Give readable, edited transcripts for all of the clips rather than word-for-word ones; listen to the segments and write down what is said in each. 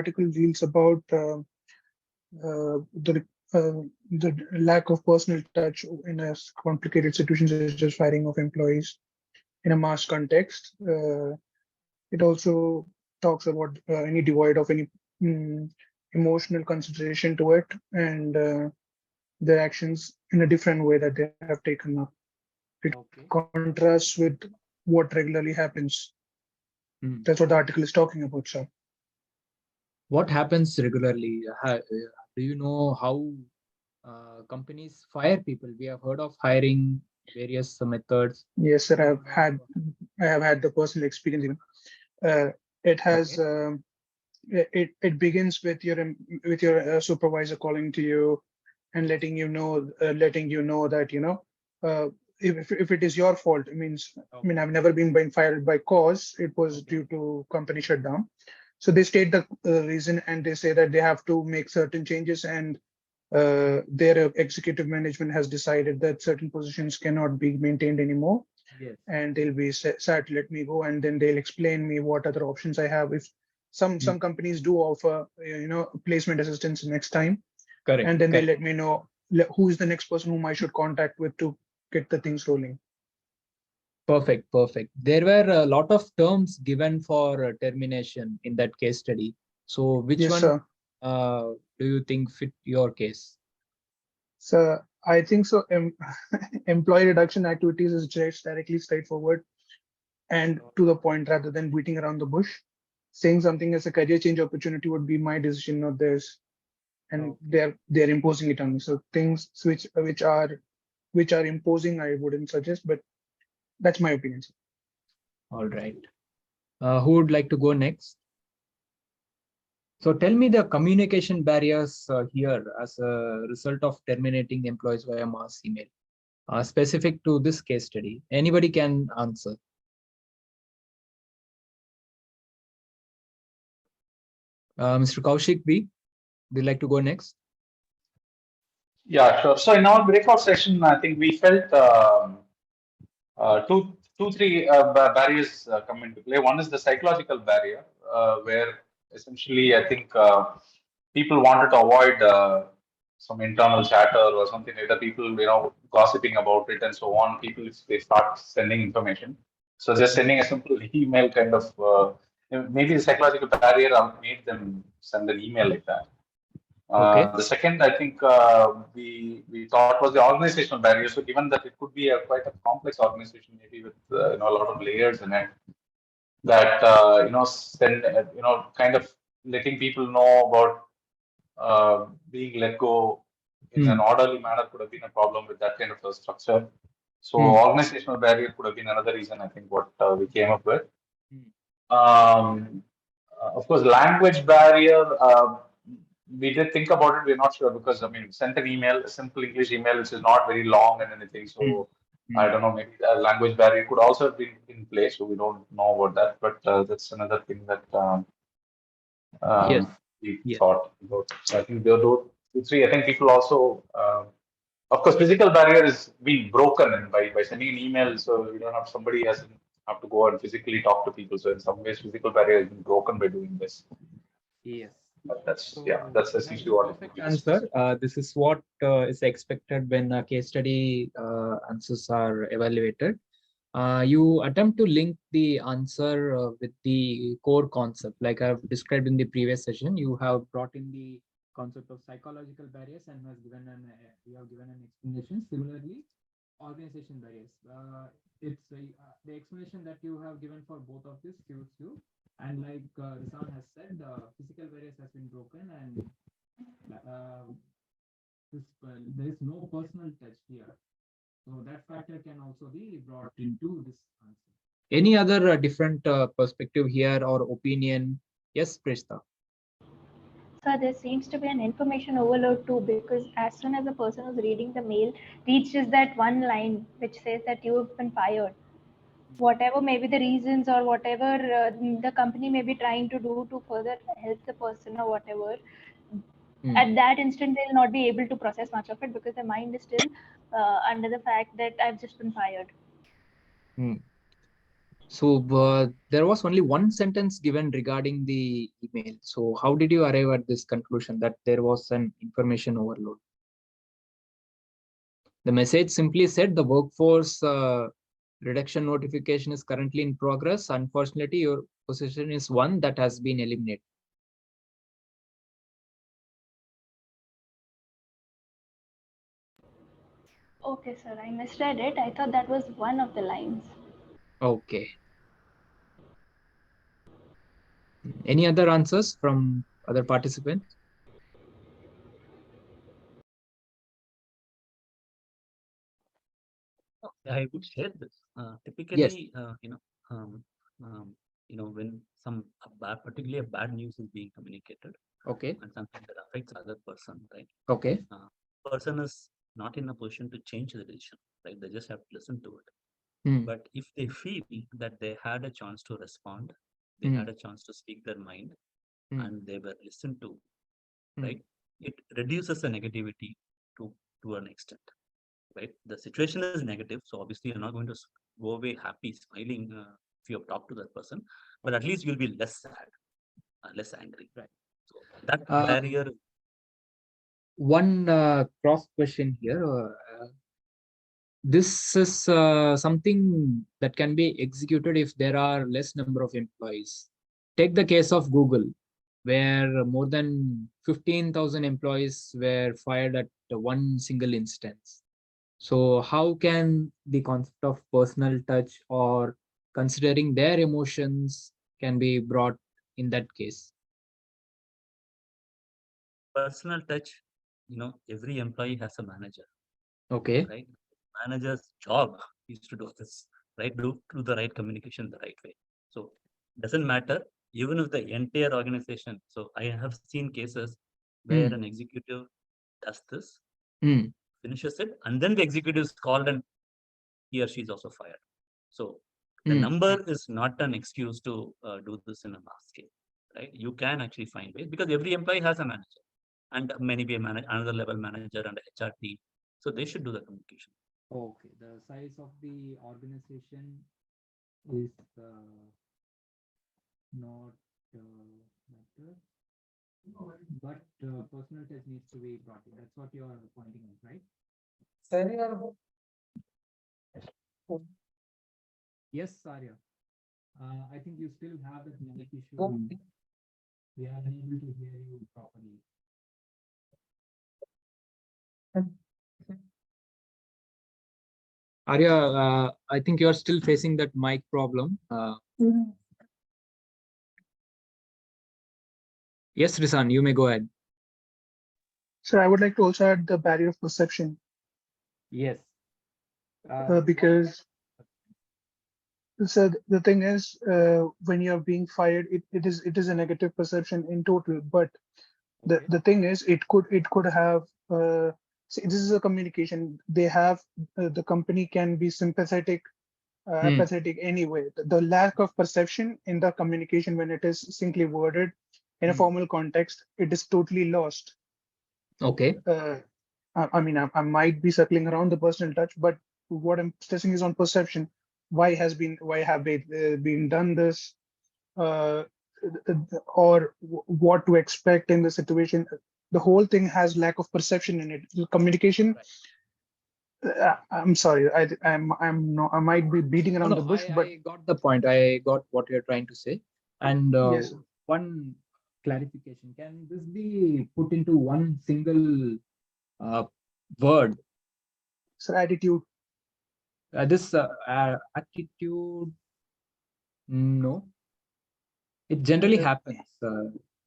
article deals about the lack of personal touch in a complicated situation such as firing of employees in a mass context. It also talks about any devoid of any mm, emotional consideration to it and their actions in a different way that they have taken up. It contrasts with what regularly happens. That's what the article is talking about, sir. What happens regularly? Do you know how companies fire people? We have heard of hiring various methods. Yes, sir. I have had the personal experience. Even it has it begins with your supervisor calling to you and letting you know that if it is your fault. I mean I've never been fired by cause. It was due to company shutdown. So they state the reason and they say that they have to make certain changes, and their executive management has decided that certain positions cannot be maintained anymore. Yes. And they'll be sad to let me go, and then they'll explain me what other options I have. If some companies do offer placement assistance next time. Correct. And then they let me know who is the next person whom I should contact with to get the things rolling. Perfect. There were a lot of terms given for termination in that case study. So which one do you think fit your case? So I think so. Employee reduction activities is just directly straightforward and to the point rather than beating around the bush. Saying something as a career change opportunity would be my decision, not theirs. And they're imposing it on me. So things which are imposing, I wouldn't suggest, but that's my opinion. All right. Who would like to go next? So tell me the communication barriers here as a result of terminating employees via mass email, specific to this case study. Anybody can answer. Mr. Kaushik B, would you like to go next? Yeah, sure. So in our breakout session, I think we felt three barriers come into play. One is the psychological barrier, where essentially I think people wanted to avoid some internal chatter or something like that. People, gossiping about it and so on. People, they start sending information. So just sending a simple email kind of maybe the psychological barrier made them send an email like that. The second, I think, we thought was the organizational barrier. So given that it could be quite a complex organization, maybe with a lot of layers in it, that kind of letting people know about being let go in an orderly manner could have been a problem with that kind of a structure. So organizational barrier could have been another reason, I think, what we came up with. Of course, language barrier. We did think about it. We're not sure because sent an email, a simple English email, which is not very long and anything. So I don't know. Maybe a language barrier could also have been in place. So we don't know about that. But that's another thing that we thought about. So I think those three. I think people also, of course, physical barrier is being broken and by sending an email. So you don't have somebody has have to go and physically talk to people. So in some ways, physical barrier has been broken by doing this. Yes. But that's essentially what perfect answer. This is what is expected when case study answers are evaluated. You attempt to link the answer with the core concept, like I've described in the previous session. You have brought in the concept of psychological barriers and you have given an explanation. Similarly, organization barriers. It's the explanation that you have given for both of these suits you. And like Risan has said, physical barriers has been broken, and there is no personal touch here. So that factor can also be brought into this answer. Any other different perspective here or opinion? Yes, Prishta. So there seems to be an information overload too, because as soon as a person is reading the mail, reaches that one line which says that you have been fired. Whatever may be the reasons or whatever the company may be trying to do to further help the person or whatever, at that instant they'll not be able to process much of it because the mind is still under the fact that I've just been fired. So there was only one sentence given regarding the email. So how did you arrive at this conclusion that there was an information overload? The message simply said the workforce reduction notification is currently in progress. Unfortunately, your position is one that has been eliminated. Okay, sir, I misread it. I thought that was one of the lines. Okay. Any other answers from other participants? I would share this. Yes. Typically, um, when particularly a bad news is being communicated, Okay. and something that affects other person, right? Okay. Person is not in a position to change the decision, right? They just have to listen to it. Hmm. But if they feel that they had a chance to respond, they Hmm. had a chance to speak their mind, Hmm. and they were listened to, Hmm. right? It reduces the negativity to an extent, right? The situation is negative, so obviously you're not going to go away happy, smiling if you have talked to that person, but at least you'll be less sad, less angry, right? So that barrier. One cross question here. This is something that can be executed if there are less number of employees. Take the case of Google, where more than 15,000 employees were fired at one single instance. So how can the concept of personal touch or considering their emotions can be brought in that case? Personal touch, every employee has a manager. Okay. Right? Manager's job is to do this, right? Do the right communication the right way. So doesn't matter, even if the entire organization. So I have seen cases where an executive does this, finishes it, and then the executive is called and he or she is also fired. So the number is not an excuse to do this in a mass scale, right? You can actually find ways because every employee has a manager and maybe another level manager and a HR team. So they should do the communication. Okay, the size of the organization is not matter, but personal touch needs to be brought in. That's what you are pointing out, right? Yes, Arya. I think you still have that mic issue. We are unable to hear you properly. Arya, I think you are still facing that mic problem. Yes, Risan, you may go ahead. So I would like to also add the barrier of perception. Yes. Because so the thing is, when you're being fired, it is a negative perception in total. But the thing is, it could have. See, this is a communication. They have the company can be sympathetic, apathetic anyway. The lack of perception in the communication when it is simply worded in a formal context, it is totally lost. Okay. I mean, I might be circling around the personal touch, but what I'm stressing is on perception. Why have they been done this, or what to expect in the situation? The whole thing has lack of perception in it. Communication. I'm sorry. I'm not. I might be beating around the bush, but I got the point. I got what you're trying to say. And yes, one clarification: can this be put into one single word? sir, attitude. This attitude, no. It generally happens.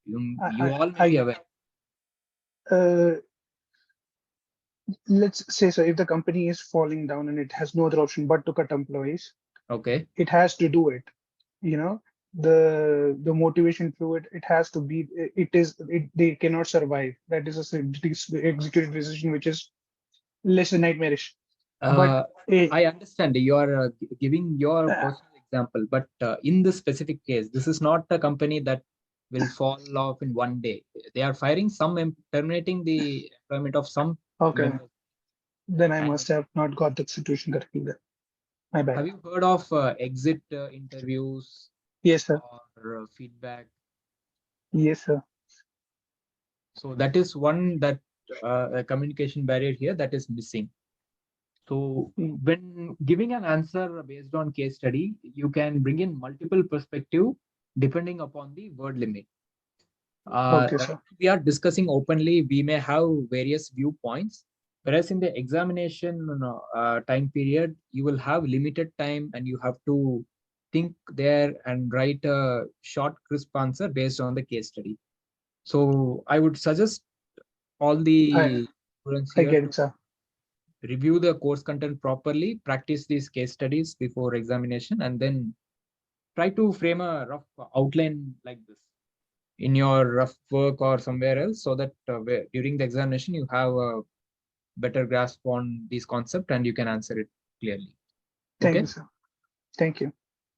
You all may be aware. Let's say so. If the company is falling down and it has no other option but to cut employees, Okay. it has to do it. You know, the motivation through it. It has to be. They cannot survive. That is a executive decision which is less than nightmarish. But I understand you are giving your personal example, but in this specific case, this is not a company that will fall off in one day. They are firing some, terminating the employment of some okay, members. then I And must have not got the situation correctly there. My bad. Have you heard of exit interviews Yes, sir. or feedback? Yes, sir. So that is one that a communication barrier here that is missing. So when giving an answer based on case study, you can bring in multiple perspective depending upon the word limit. Okay, sir. We are discussing openly, we may have various viewpoints, whereas in the examination time period, you will have limited time and you have to think there and write a short, crisp answer based on the case study. So I would suggest all the students I here get to it, sir. review the course content properly, practice these case studies before examination, and then try to frame a rough outline like this in your rough work or somewhere else, so that during the examination you have a better grasp on these concepts and you can answer it clearly. Thank Okay. you, sir. Thank you.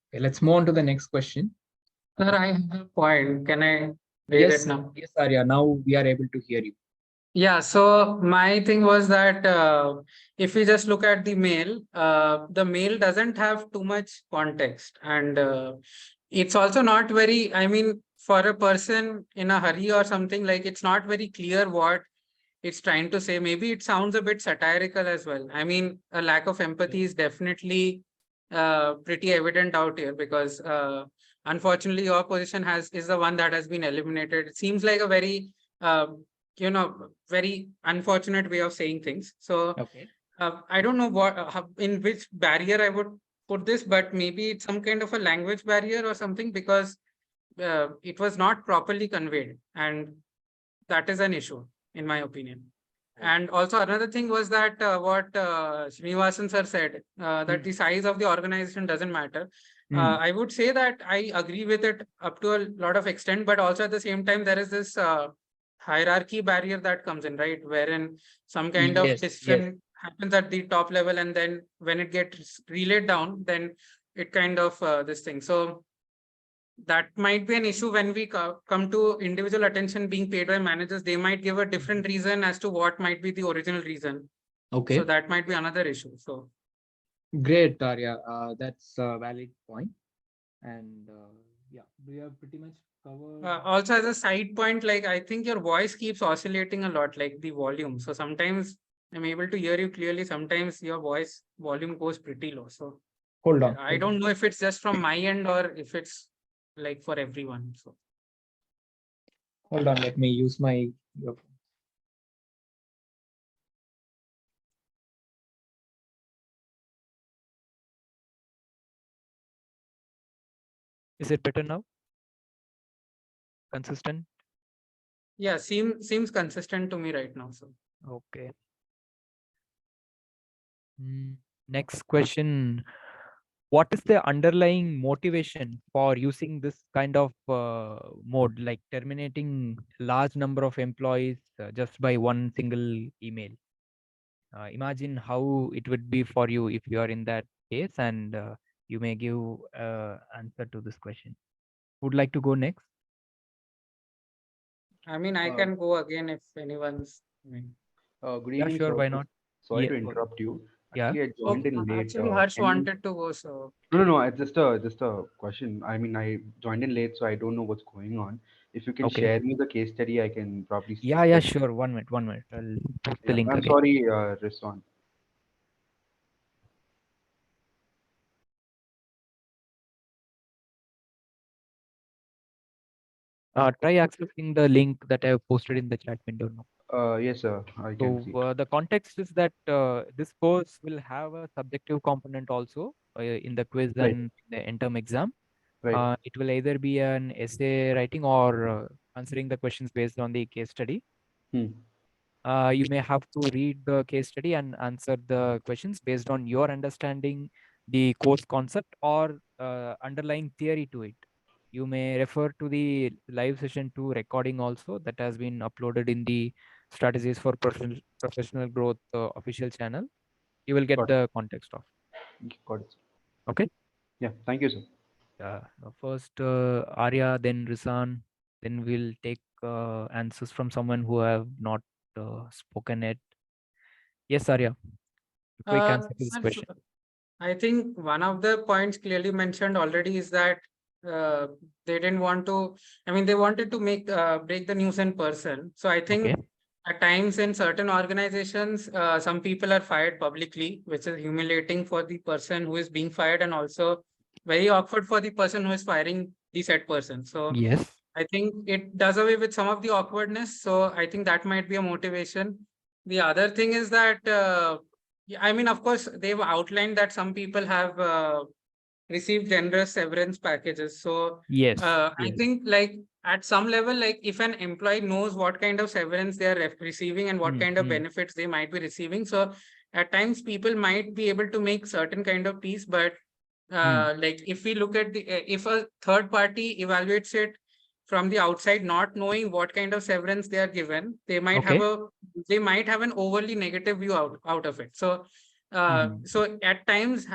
Okay, let's move on to the next question. Sir, I have a point. Can I read it now? Yes, Arya. Now we are able to hear you. Yeah, so my thing was that if we just look at the mail doesn't have too much context, and it's also not very, I mean, for a person in a hurry or something, like it's not very clear what it's trying to say. Maybe it sounds a bit satirical as well. I mean, a lack of empathy is definitely pretty evident out here, because unfortunately your position is the one that has been eliminated. It seems like a very very unfortunate way of saying things. So Okay. I don't know what in which barrier I would put this, but maybe it's some kind of a language barrier or something, because it was not properly conveyed, and that is an issue in my opinion. And also another thing was that what Srinivasan sir said, that the size of the organization doesn't matter. I would say that I agree with it up to a lot of extent, but also at the same time, there is this hierarchy barrier that comes in, right? Wherein some kind of Yes, decision happens at the top level, and then when it gets relayed down, then it kind of this thing. So that might be an issue when we come to individual attention being paid by managers. They might give a different reason as to what might be the original reason. Okay. So that might be another issue. So Great, Arya. That's a valid point. And yeah, we have pretty much covered. also as a side point, like I think your voice keeps oscillating a lot, like the volume. So sometimes I'm able to hear you clearly. Sometimes your voice volume goes pretty low. So Hold on. I don't know if it's just from my end or if it's like for everyone. So Hold on. Let me use my earphone. Is it better now? Consistent? yeah, seems consistent to me right now. So Okay. Next question. What is the underlying motivation for using this kind of mode, like terminating large number of employees just by one single email? Imagine how it would be for you if you are in that case, and you may give answer to this question. Would like to go next? I mean, I can go again if anyone's. Good Yeah, evening, sure. sir. Why not? Sorry Yeah, to interrupt you. yeah. Actually, I joined in late. Actually, Harsh Any- wanted to go, so No. It's just a question. I mean, I joined in late, so I don't know what's going on. If you can Okay. share me the case study, I can probably. Yeah, sure. 1 minute. 1 minute. I'll post the Yeah, link I'm again. sorry, Rizwan. Try accessing the link that I have posted in the chat window now. Yes, sir. I can see. So the context is that this course will have a subjective component also in the quiz Right. and the end-term exam. Right. It will either be an essay writing or answering the questions based on the case study. Hmm. You may have to read the case study and answer the questions based on your understanding the course concept or underlying theory to it. You may refer to the live session 2 recording also that has been uploaded in the strategies for professional growth official channel. You will get Got the context of. Got it. Okay. Yeah. Thank you, sir. First Arya, then Rizan, then we'll take answers from someone who have not spoken yet. Yes, Arya. Quick answer to this sir, question. I think one of the points clearly mentioned already is that they didn't want to, I mean, they wanted to make break the news in person. So I think Okay. at times in certain organizations, some people are fired publicly, which is humiliating for the person who is being fired and also very awkward for the person who is firing the said person. So Yes. I think it does away with some of the awkwardness. So I think that might be a motivation. The other thing is that, yeah, I mean, of course, they've outlined that some people have received generous severance packages. So Yes. I Yes. think like at some level, like if an employee knows what kind of severance they are receiving and what kind of benefits they might be receiving. So at times people might be able to make certain kind of peace, but like if we look at the if a third party evaluates it from the outside, not knowing what kind of severance they are given, they might have Okay. an overly negative view out of it. So so at times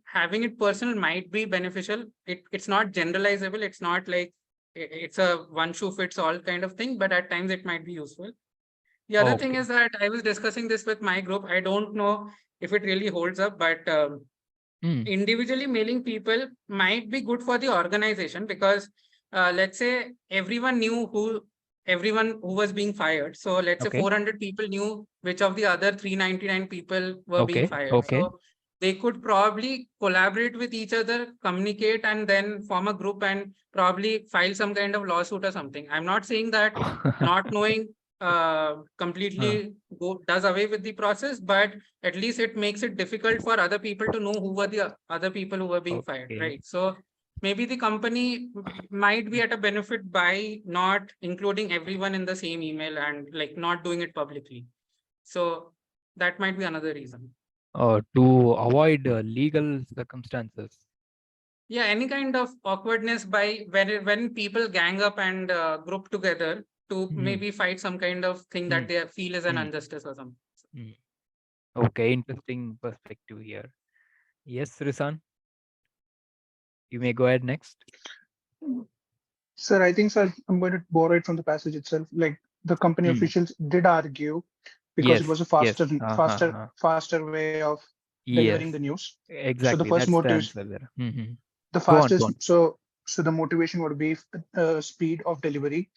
having it personal might be beneficial. It's not generalizable. It's not like it's a one shoe fits all kind of thing, but at times it might be useful. The other thing Okay. is that I was discussing this with my group. I don't know if it really holds up, but individually mailing people might be good for the organization because let's say everyone who was being fired. So let's say Okay. 400 people knew which of the other 399 people were being Okay. fired. Okay. So they could probably collaborate with each other, communicate, and then form a group and probably file some kind of lawsuit or something. I'm not saying that not knowing completely does away with the process, but at least it makes it difficult for other people to know who were the other people who were being fired, Okay. right? So maybe the company might be at a benefit by not including everyone in the same email and like not doing it publicly. So that might be another reason. To avoid legal circumstances. Yeah, any kind of awkwardness by when people gang up and group together to maybe fight some kind of thing that they feel is an injustice or something. Okay, interesting perspective here. Yes, Risan, you may go ahead next. Sir, I think, sir, I'm going to borrow it from the passage itself. Like the company officials did argue because it was a faster way of delivering the news. Exactly. So the first That's the motivation, answer there. the Go on. fastest, so the motivation would be speed of delivery.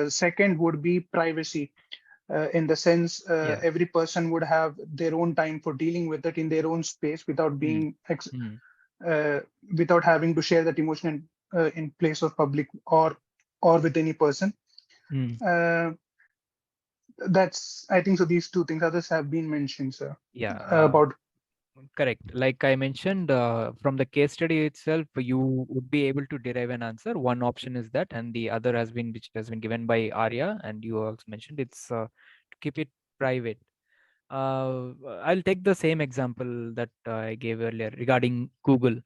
Second would be privacy. In the sense, every person would have their own time for dealing with it in their own space without being without having to share that emotion in place of public or with any person. That's, I think so. These two things, others have been mentioned, sir. About Correct. Like I mentioned, from the case study itself, you would be able to derive an answer. One option is that, and the other has been, which has been given by Arya, and you also mentioned it's to keep it private. I'll take the same example that I gave earlier regarding Google.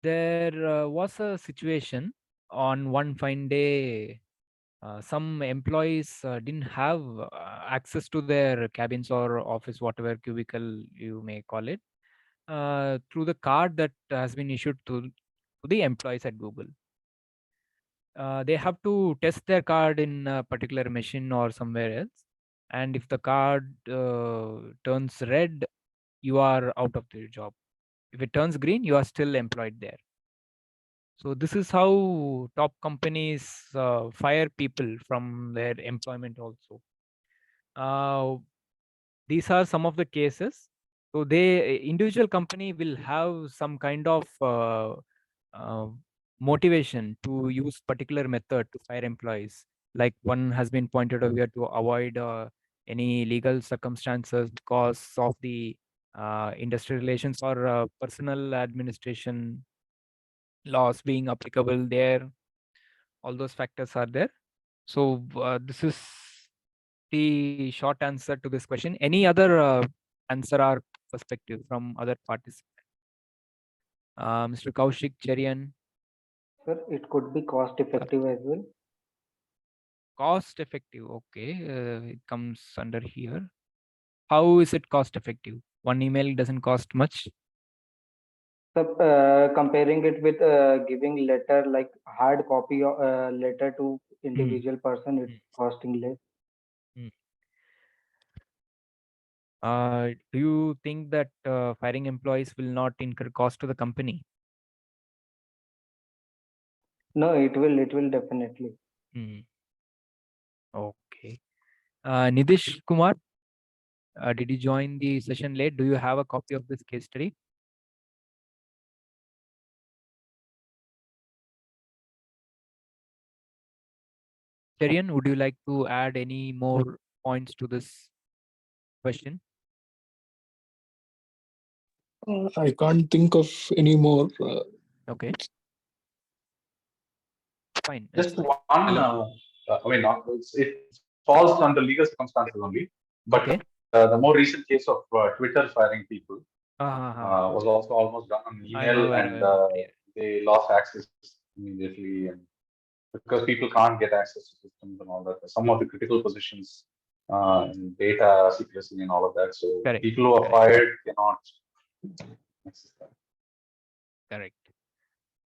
There was a situation on one fine day. Some employees didn't have access to their cabins or office, whatever cubicle you may call it, through the card that has been issued to the employees at Google. They have to test their card in a particular machine or somewhere else. And if the card turns red, you are out of the job. If it turns green, you are still employed there. So this is how top companies fire people from their employment also. These are some of the cases. So they individual company will have some kind of motivation to use particular method to fire employees. Like one has been pointed out here to avoid any legal circumstances because of the industrial relations or personal administration laws being applicable there. All those factors are there. So this is the short answer to this question. Any other answer or perspective from other participants? Mr. Kaushik Cherian. Sir, it could be cost effective as well. Cost effective. Okay, it comes under here. How is it cost effective? One email doesn't cost much. So, comparing it with giving letter like hard copy letter to individual person, it's costing less. Do you think that firing employees will not incur cost to the company? No, it will definitely. Hmm. Okay. Nidish Kumar, did you join the session late? Do you have a copy of this case study? Cherian, would you like to add any more points to this question? I can't think of any more. Okay. Fine. Just fine. one, I mean, it falls under legal circumstances only, but Okay. the more recent case of Twitter firing people was also almost done on I am email, aware. and they lost access immediately, and because people can't get access to systems and all that, some of the critical positions in data secrecy and all of that. So Correct. people who are fired cannot access that. Correct.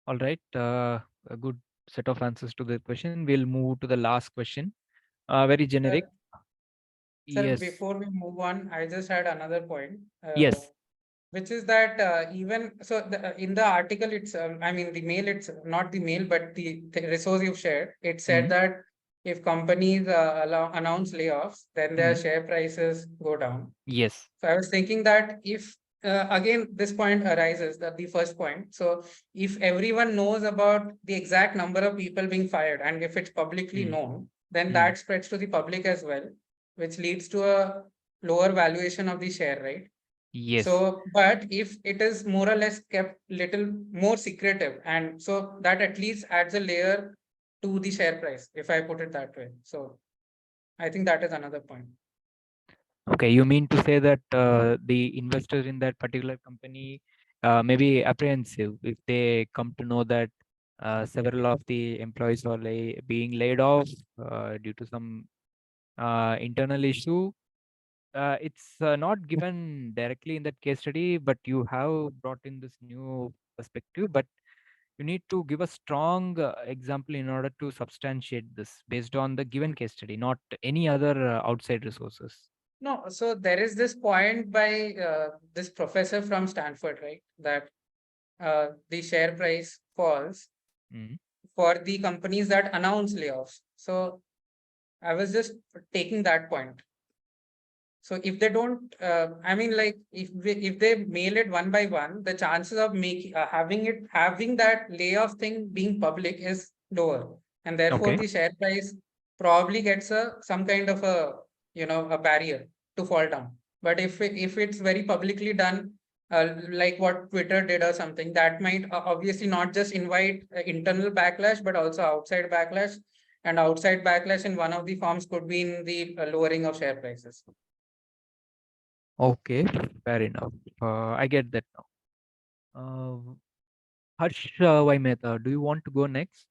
All right. A good set of answers to the question. We'll move to the last question. Very generic. Sir, Yes. before we move on, I just had another point. Yes. Which is that even so, in the article, it's I mean the mail. It's not the mail, but the resource you've shared. It said that if companies announce layoffs, then their share prices go down. Yes. So I was thinking that if again this point arises, that the first point. So if everyone knows about the exact number of people being fired, and if it's publicly known, then that spreads to the public as well, which leads to a lower valuation of the share, right? Yes. So, but if it is more or less kept little more secretive, and so that at least adds a layer to the share price, if I put it that way. So I think that is another point. Okay, you mean to say that the investors in that particular company may be apprehensive if they come to know that several of the employees are being laid off due to some internal issue. It's not given directly in that case study, but you have brought in this new perspective. But you need to give a strong example in order to substantiate this based on the given case study, not any other outside resources. No, so there is this point by this professor from Stanford, right? That the share price falls for the companies that announce layoffs. So I was just taking that point. So if they don't, I mean, like if they mail it one by one, the chances of making having that layoff thing being public is lower, and therefore Okay. the share price probably gets some kind of a a barrier to fall down. But if it's very publicly done, like what Twitter did or something, that might obviously not just invite internal backlash, but also outside backlash. And outside backlash in one of the forms could be in the lowering of share prices. Okay, fair enough. I get that now. Harsh Vaimeta, do you want to go next?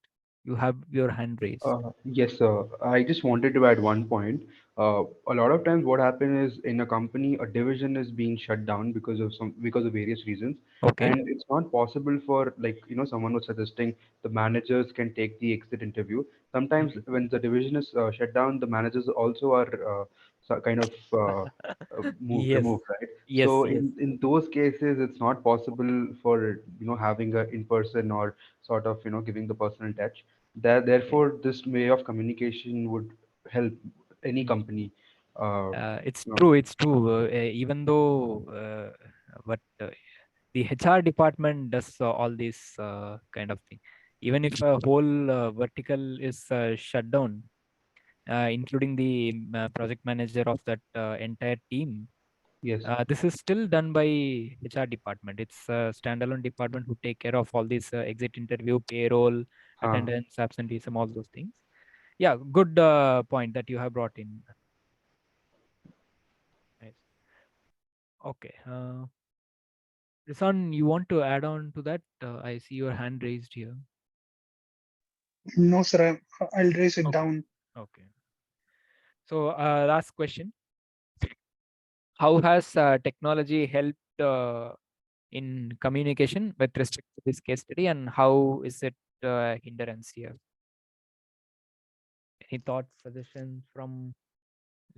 You have your hand raised. Yes, sir. I just wanted to add one point. A lot of times, what happens is in a company, a division is being shut down because of various reasons, Okay. and it's not possible for, like, someone was suggesting the managers can take the exit interview. Sometimes when the division is shut down, the managers also are kind of Yes. removed, right? Yes, So yes. in those cases, it's not possible for having a in person or sort of giving the personal touch. Therefore, this way of communication would help any company. It's true. It's true. Even though, but the HR department does all this kind of thing. Even if a whole vertical is shut down, including the project manager of that entire team, Yes. this is still done by HR department. It's a standalone department who take care of all these exit interview, payroll, attendance, absenteeism, all those things. Yeah, good point that you have brought in. Nice. Okay. Risan, you want to add on to that? I see your hand raised here. No, sir. I'll raise it down. Okay. So, last question. How has technology helped in communication with respect to this case study, and how is it hindrance here? Any thoughts, suggestions from,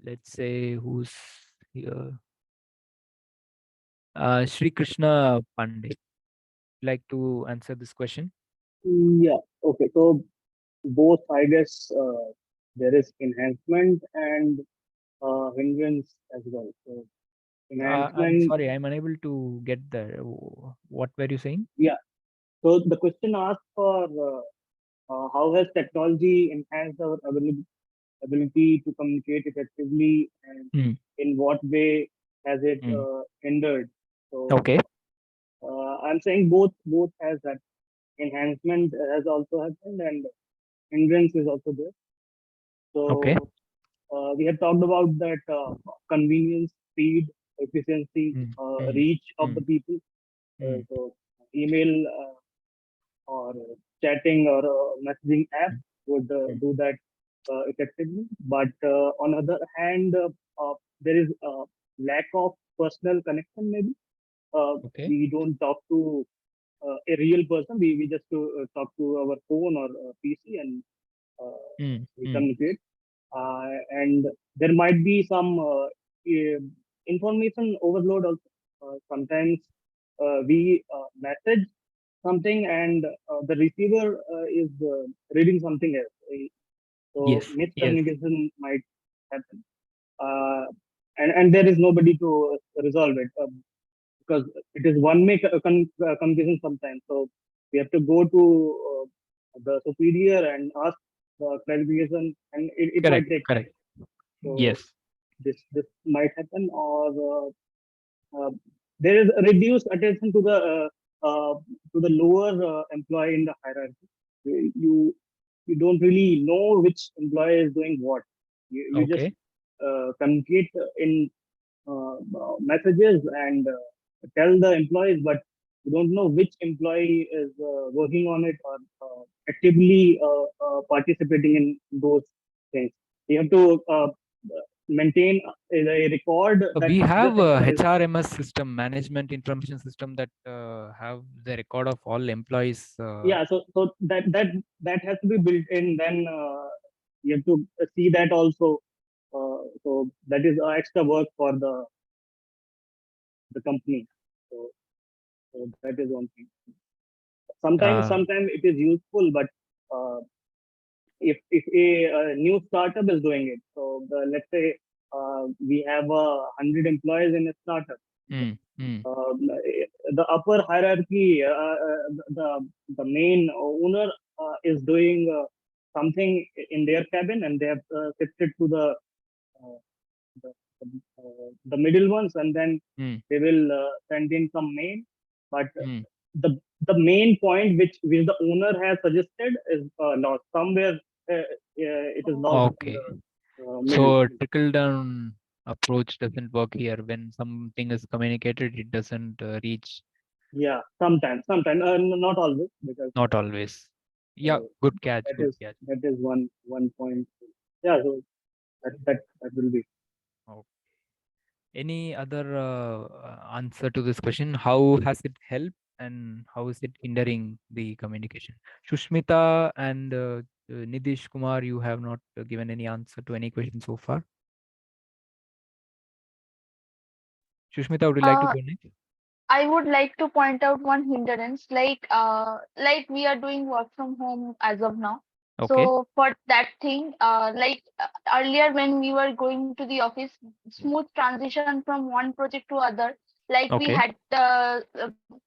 let's say, who's here? Shri Krishna Pandey, like to answer this question? Yeah. Okay. So both, I guess, there is enhancement and hindrance as well. So I'm enhancement, sorry, I'm unable to get the. What were you saying? yeah. So the question asks for how has technology enhanced our ability to communicate effectively, and Hmm. in what way has it Hmm. hindered? So Okay. I'm saying both has that. Enhancement has also happened, and hindrance is also there. Okay. So we have talked about that convenience, speed, efficiency, Hmm. Hmm. reach of Hmm. the people. Hmm. So email or chatting or messaging app would Hmm. do that effectively. But on other hand, there is a lack of personal connection. Maybe Okay. we don't talk to a real person. We just talk to our phone or PC, and Hmm. we Hmm. communicate. And there might be some information overload also. Sometimes we message something, and the receiver is reading something else. So Yes. Yes. miscommunication might happen, uh, and there is nobody to resolve it, because it is one way communication sometimes. So we have to go to the superior and ask clarification, and it might Correct. take time. Correct. So Yes. this might happen, or there is a reduced attention to the lower employee in the hierarchy. You you don't really know which employee is doing what. You just Okay. communicate in messages and tell the employees, but you don't know which employee is working on it or actively participating in those things. You have to maintain a record So that we this have a employee is. HRMS system, management information system, that have the record of all employees. Yeah, so that has to be built in. Then you have to see that also. So that is extra work for the company. So, so that is one thing. Uh, Sometimes it is useful, but uh, if a new startup is doing it, so let's say we have 100 employees in a startup. mm, mm, The upper hierarchy, the the main owner is doing something in their cabin, and they have shifted to uh, the, the middle ones, and then mm, they will send in some mail. But mm. the the main point which the owner has suggested is lost somewhere. It is lost in Okay. the middle. So trickle down approach doesn't work here. When something is communicated, it doesn't reach. Yeah, sometimes, not always, because Not always. Yeah. Good catch. that Good is catch. one point. Yeah, so that will be. Okay. Any other answer to this question? How has it helped and how is it hindering the communication? Shushmita and Nidish Kumar, you have not given any answer to any question so far. Shushmita, would you like to go next? I would like to point out one hindrance, like we are doing work from home as of now. Okay. So for that thing, earlier when we were going to the office, smooth transition from one project to other, like we Okay. had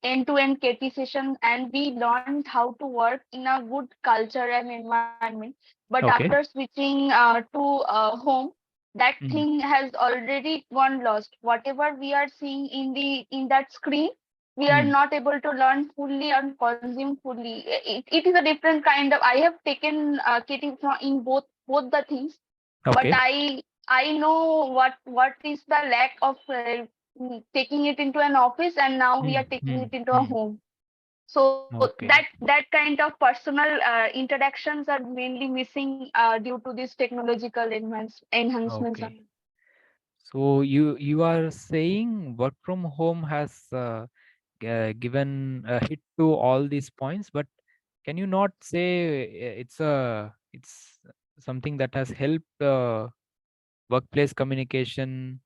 end-to-end KT session, and we learned how to work in a good culture and environment. But after Okay. switching to home, that Mm. thing has already gone lost. Whatever we are seeing in that screen, we are Mm. not able to learn fully and consume fully. It is a different kind of. I have taken KT from in both the things, but Okay. I know what is the lack of taking it into an office, and now we are Mm. taking Mm. it into a Mm. home. So Okay. that kind of personal interactions are mainly missing due to these technological enhancements. Okay. So you are saying work from home has given a hit to all these points, but can you not say it's something that has helped workplace communication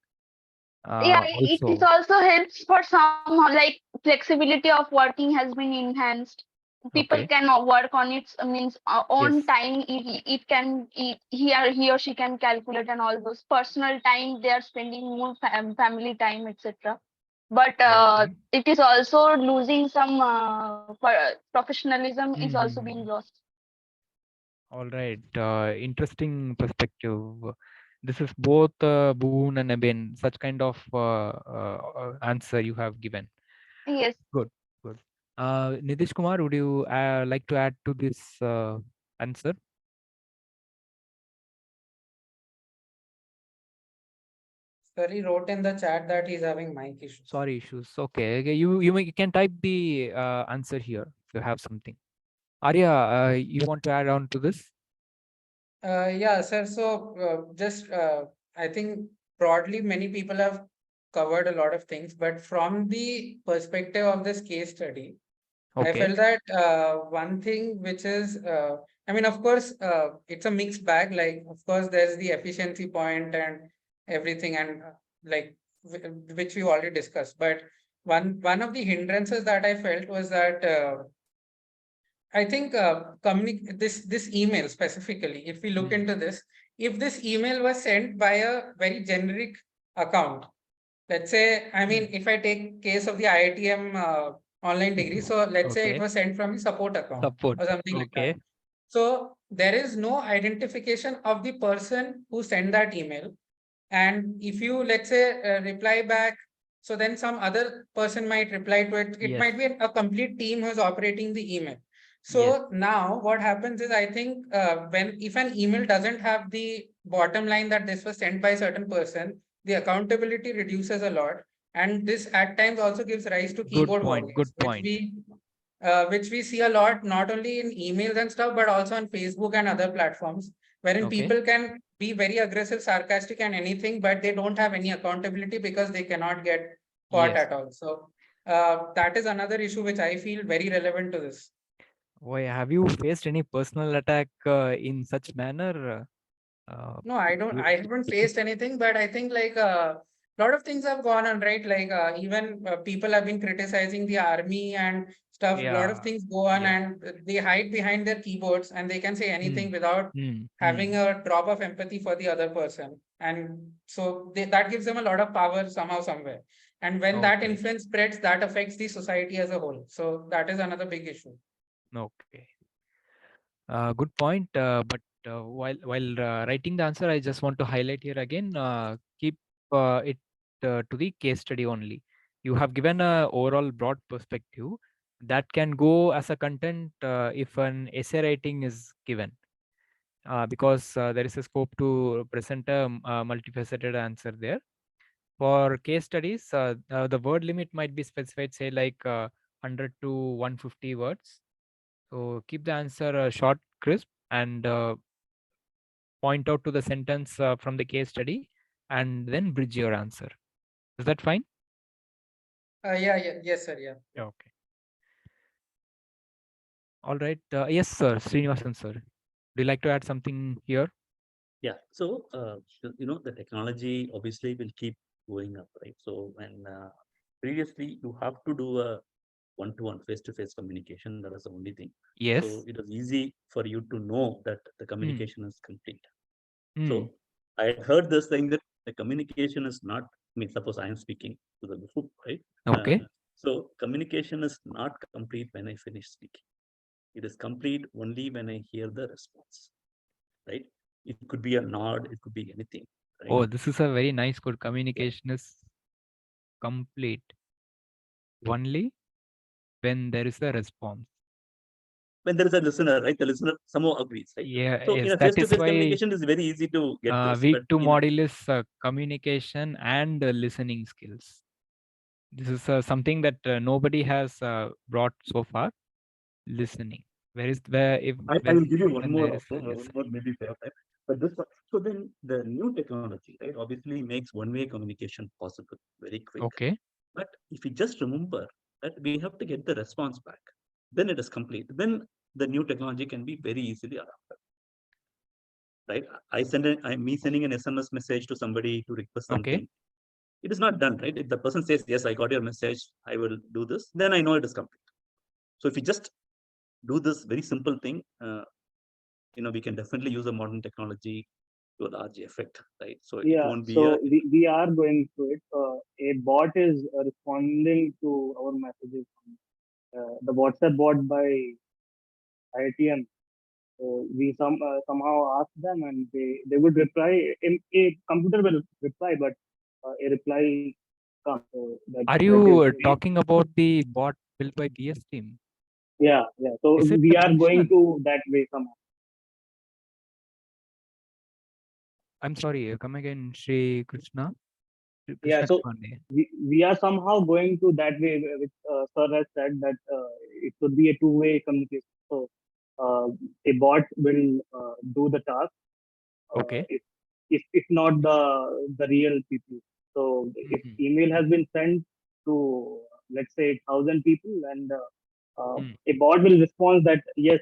Yeah, it also. also helps for some, like flexibility of working has been enhanced. People Okay. can work on its means Yes. own time. It can he or she can calculate, and all those personal time they are spending more family time, etc. But Okay. it is also losing some professionalism is also being Hmm. lost. All right. Interesting perspective. This is both boon and a bane. Such kind of answer you have given. Yes. Good. Good. Nitish Kumar, would you like to add to this answer? Sorry, wrote in the chat that he's having mic issues. Sorry, issues. Okay. Okay, you can type the answer here if you have something. Arya, you want to add on to this? Yeah, sir. So I think broadly, many people have covered a lot of things, but from the perspective of this case study, I Okay. felt that one thing which is, I mean, of course, it's a mixed bag. Like, of course, there's the efficiency point and everything, and like which we already discussed. But one of the hindrances that I felt was that I think this email specifically, if we look into this, if this email was sent by a very generic account, let's say, I mean, if I take case of the IITM online degree, so let's say it Okay. was sent from the support account Support. or something like that. Okay. So there is no identification of the person who sent that email. And if you, let's say, reply back, so then some other person might reply to it. It Yes. might be a complete team who's operating the email. Yes. So now what happens is, I think if an email doesn't have the bottom line that this was sent by a certain person, the accountability reduces a lot. And this at times also gives rise to Good keyboard point. warnings, Good point. which we see a lot, not only in emails and stuff, but also on Facebook and other platforms, wherein Okay. people can be very aggressive, sarcastic, and anything, but they don't have any accountability because they cannot get caught Yes. at all. So that is another issue which I feel very relevant to this. Why have you faced any personal attack in such manner? No, I don't. I haven't faced anything, but I think like a lot of things have gone on, right? Like even people have been criticizing the army and stuff. A lot of Yeah. things go on, Yeah. and they hide behind their keyboards, and they can say anything without Mm. having a drop of empathy for the other person. And so that gives them a lot of power somehow, somewhere. And when that Okay. influence spreads, that affects the society as a whole. So that is another big issue. Okay. Good point. But while writing the answer, I just want to highlight here again. Keep it to the case study only. You have given a overall broad perspective that can go as a content if an essay writing is given. Because there is a scope to present a multifaceted answer there. For case studies, the word limit might be specified, say like 100 to 150 words. So keep the answer short, crisp, and point out to the sentence from the case study, and then bridge your answer. Is that fine? Yes, sir. Yeah. Okay. All right. Yes, sir. Srinivasan, sir. Would you like to add something here? Yeah. So, the technology obviously will keep going up, right? So when previously you have to do a one-to-one, face-to-face communication, that is the only thing. Yes. So it was easy for you to know that the communication is complete. So I had heard this thing that the communication is not, I mean, suppose I am speaking to the group, right? Okay. So communication is not complete when I finish speaking. It is complete only when I hear the response, right? It could be a nod, it could be anything, right? Oh, this is a very nice code. Communication is complete only when there is a response. When there is a listener, right? The listener somehow agrees, right? Yeah, So yes, in a that is face-to-face why communication, is very easy to get this. weak But to in modulus communication and listening skills. This is something that nobody has brought so far. Listening. Where is where if I will give you one when more there is also, one listening. more maybe fair time. But this one, so then the new technology, right, obviously makes one-way communication possible very quick. Okay. But if you just remember that we have to get the response back, then it is complete. Then the new technology can be very easily adapted. Right? Me sending an SMS message to somebody to request Okay. something. it is not done, right? If the person says, yes, I got your message, I will do this, then I know it is complete. So if you just do this very simple thing, we can definitely use a modern technology to a large effect, right? So it Yeah, won't be so we are going through it. A bot is responding to our messages. The WhatsApp bot by IITM. So we somehow ask them, and they would reply. A computer will reply, but a reply comes. So Are that you is talking about the bot built by BS team? yeah, yeah. So Is it we are going functional? to that way somehow. I'm sorry, come again, Shri Krishna. Yeah, Krishna so Pandey. we are somehow going to that way, which sir has said that it should be a two-way communication. So a bot will do the task, Okay. if not the real people. So if email has been sent to, let's say, 1,000 people, and a bot will respond that yes,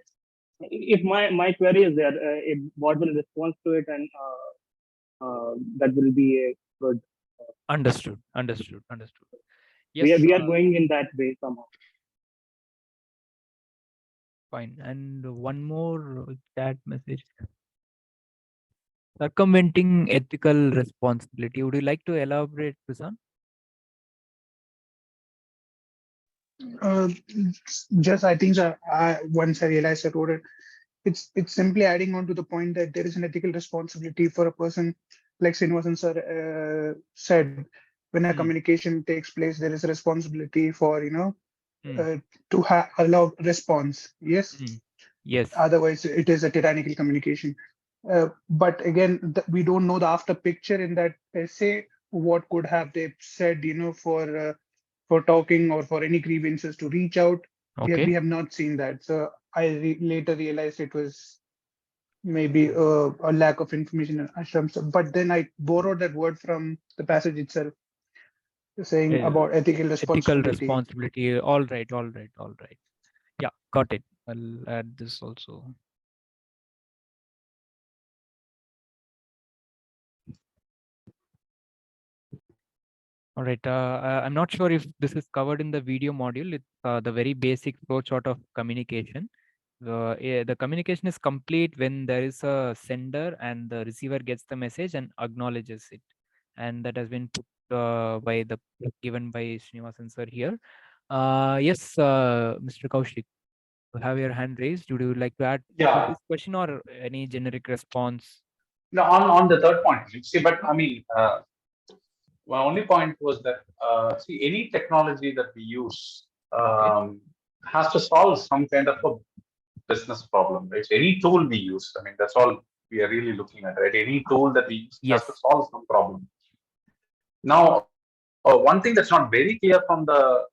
if my query is there, a bot will respond to it, and that will be a good. Understood. We Yes, are going in that way somehow. fine. And one more chat message. Circumventing ethical responsibility. Would you like to elaborate, Prasan? Just I think so, once I realized I wrote it, it's simply adding on to the point that there is an ethical responsibility for a person, like Srinivasan sir said, when a communication takes place, there is a responsibility for to allow response. Yes. Yes. Otherwise, it is a tyrannical communication. But again, we don't know the after picture in that essay. What could have they said, for talking or for any grievances to reach out? Okay. We have not seen that. So I later realized it was maybe a lack of information in ashrams. But then I borrowed that word from the passage itself, saying about ethical responsibility. All right. Yeah, got it. I'll add this also. All right. I'm not sure if this is covered in the video module. It's the very basic flowchart of communication. The communication is complete when there is a sender and the receiver gets the message and acknowledges it. And that has been put given by Srinivasan sir here. Yes, Mr. Kaushik, you have your hand raised. Would you like to add to this question or any generic response? No, on the third point, see, but I mean, my only point was that see, any technology that we use has to solve some kind of a business problem, right? So any tool we use, I mean, that's all we are really looking at, right? Any tool that we use has to solve some problem. Now, one thing that's not very clear from the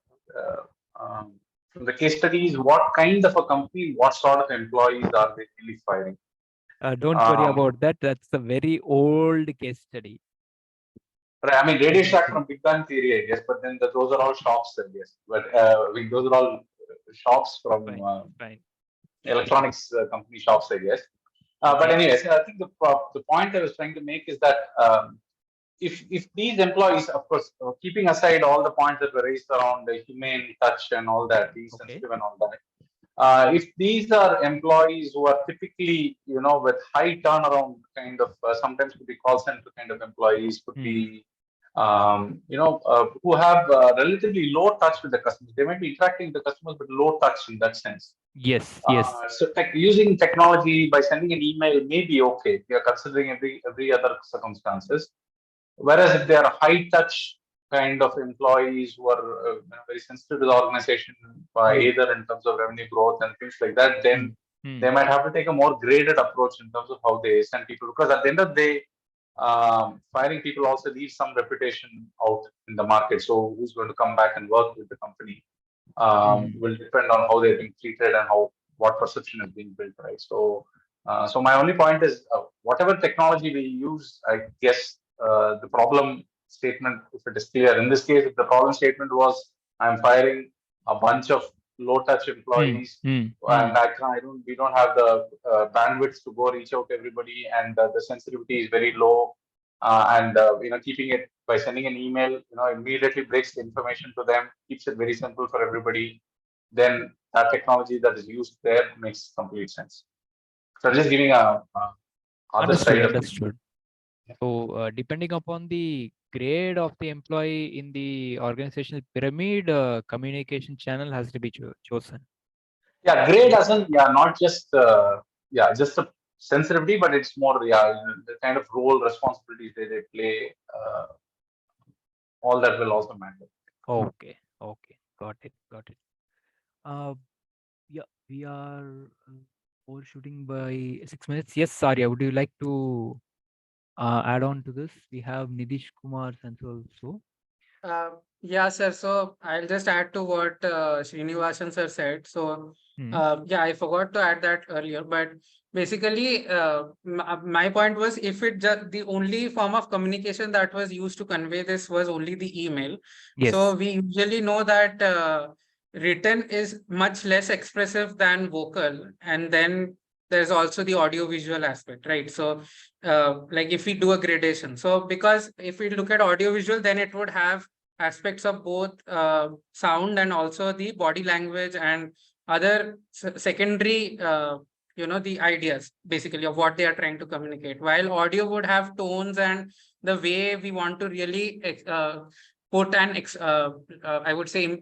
case study is what kind of a company, what sort of employees are they really firing? Don't worry about that. That's a very old case study. Right, I mean, Radio Shack from Big Bang Theory, I guess, but then those are all shops, I guess. But I mean, those are all shops from electronics company shops, I guess. But anyways, I think the point I was trying to make is that if these employees, of course, keeping aside all the points that were raised around the humane touch and all that, being sensitive and all that, if these are employees who are typically, with high turnaround kind of, sometimes could be call center kind of employees, could be, who have relatively low touch with the customers. They might be interacting with the customers, but low touch in that sense. Yes. So using technology by sending an email may be okay. We are considering every other circumstances. Whereas if they are high touch kind of employees who are very sensitive to the organization by either in terms of revenue growth and things like that, then they might have to take a more graded approach in terms of how they send people. Because at the end of the day, firing people also leaves some reputation out in the market. So who's going to come back and work with the company will depend on how they're being treated and what perception is being built, right? So my only point is whatever technology we use, I guess the problem statement, if it is clear, in this case, if the problem statement was I'm firing a bunch of low touch employees and we don't have the bandwidth to go reach out to everybody, and the sensitivity is very low, and keeping it by sending an email, immediately breaks the information to them, keeps it very simple for everybody, then that technology that is used there makes complete sense. So just giving a other side of it. Understood. So depending upon the grade of the employee in the organizational pyramid, communication channel has to be chosen. Yeah, grade doesn't, not just, just a sensitivity, but it's more, the kind of role responsibilities they play, all that will also matter. Okay, got it. Yeah, we are overshooting by 6 minutes. Yes, Sarya, would you like to add on to this? We have Nidish Kumar also. Yeah, sir. So I'll just add to what Srinivasan sir said. So yeah, I forgot to add that earlier, but basically my point was, if it just the only form of communication that was used to convey this was only the email. Yes. So we usually know that written is much less expressive than vocal, and then there's also the audio visual aspect, right? So like if we do a gradation, so because if we look at audio visual, then it would have aspects of both sound and also the body language and other secondary the ideas basically of what they are trying to communicate, while audio would have tones and the way we want to really put an I would say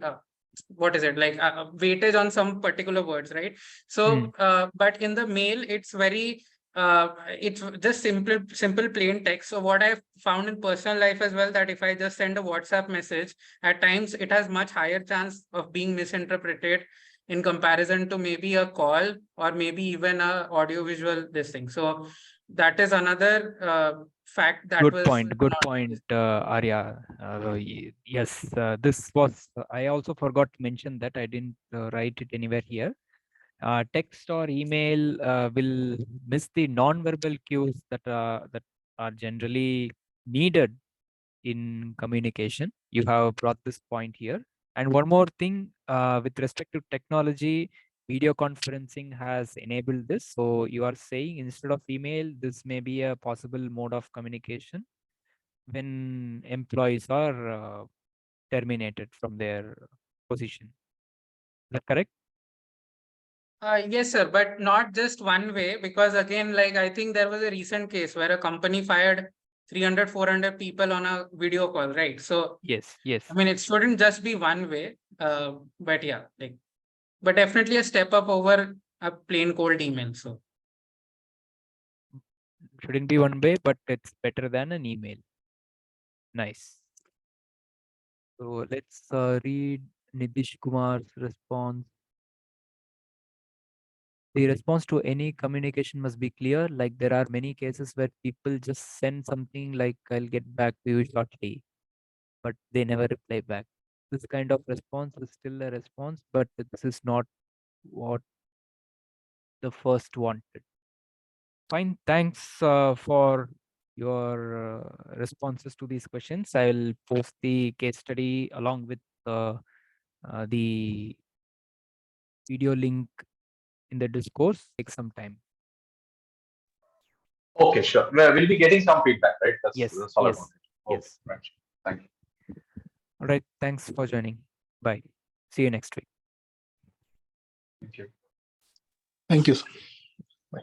what is it like weightage on some particular words, right? So but in the mail it's very it's just simple plain text. So what I've found in personal life as well, that if I just send a WhatsApp message, at times it has much higher chance of being misinterpreted in comparison to maybe a call or maybe even a audio visual this thing. So that is another fact that good was point, Arya. Yes, this was, I also forgot to mention that. I didn't write it anywhere here. Text or email will miss the non-verbal cues that are generally needed in communication. You have brought this point here. And one more thing, with respect to technology, video conferencing has enabled this. So you are saying instead of email, this may be a possible mode of communication when employees are terminated from their position. Is that correct? Yes, sir, but not just one way, because again, like I think there was a recent case where a company fired 300, 400 people on a video call, right? So yes. I mean, it shouldn't just be one way, but yeah, like, but definitely a step up over a plain cold email. So Shouldn't be one way, but it's better than an email. Nice. So let's read Nidish Kumar's response. The response to any communication must be clear. Like there are many cases where people just send something like, I'll get back to you shortly, but they never reply back. This kind of response is still a response, but this is not what the first wanted. Fine. Thanks for your responses to these questions. I will post the case study along with the video link in the discourse. Take some time. Okay, sure. We'll be getting some feedback, right? That's all about it. Okay, Yes. right. Thank you. All right. Thanks for joining. Bye. See you next week. Thank you. Thank you. Bye.